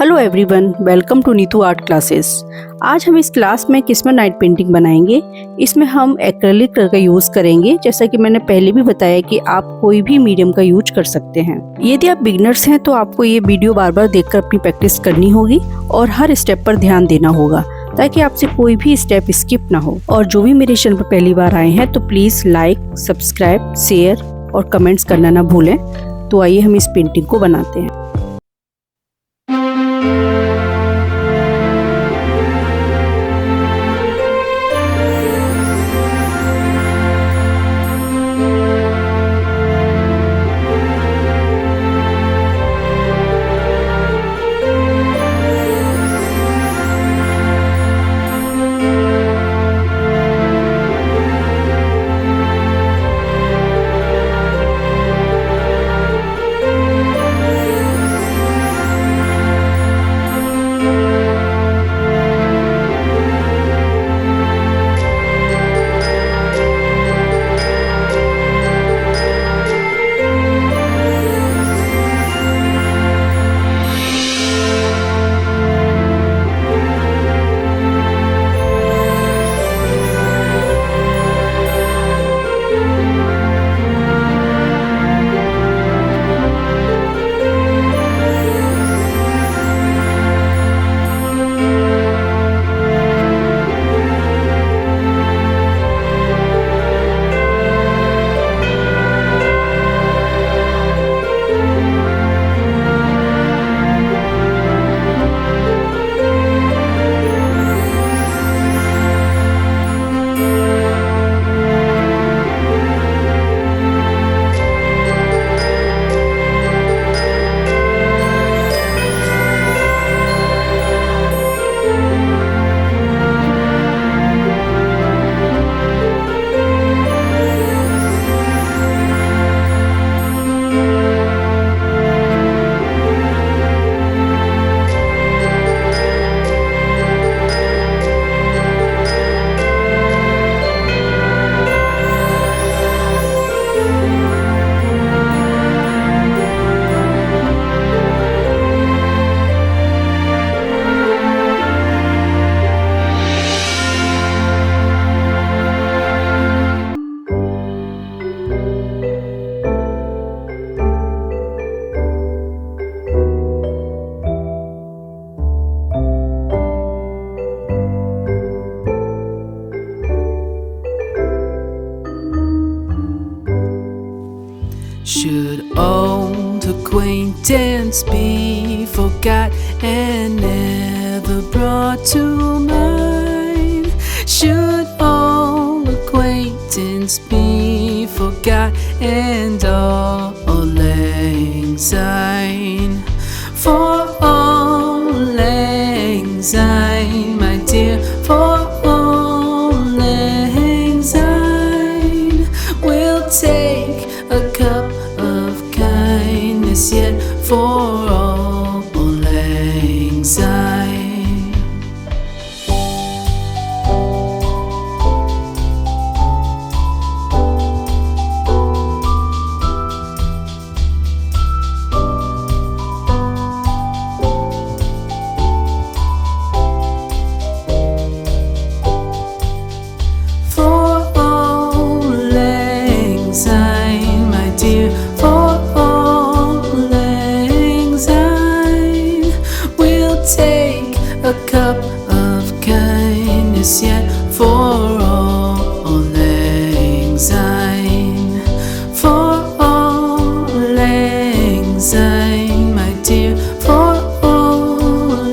Hello everyone, welcome to Neetu art classes. आज हम इस क्लास में क्रिसमस नाइट पेंटिंग बनाएंगे। इसमें हम एक्रेलिक कलर का यूज़ करेंगे। जैसा कि मैंने पहले भी बताया कि आप कोई भी मीडियम का यूज कर सकते हैं। यदि आप बिगनर्स हैं तो आपको ये वीडियो बार बार देखकर अपनी प्रैक्टिस करनी होगी और हर स्टेप पर ध्यान देना होगा ताकि आपसे कोई भी स्टेप स्किप ना हो। और जो भी मेरे चैनल पर पहली बार आए हैं तो प्लीज़ लाइक, सब्सक्राइब, शेयर और कमेंट्स करना ना भूलें। तो आइए हम इस पेंटिंग को बनाते हैं। Should old acquaintance be forgot and never brought to mind? Should old acquaintance be forgot and all lang syne? For all lang syne, my dear, for all lang syne, we'll take a cup of kindness yet for all lang syne. For all lang syne, my dear, for all lang syne, we'll take a cup of kindness yet for all lang syne. For all lang syne, my dear, for all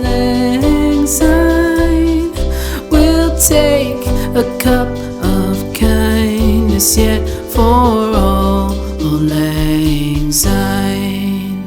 lang syne, we'll take a cup of kindness yet for all lang syne.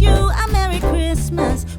you a Merry Christmas.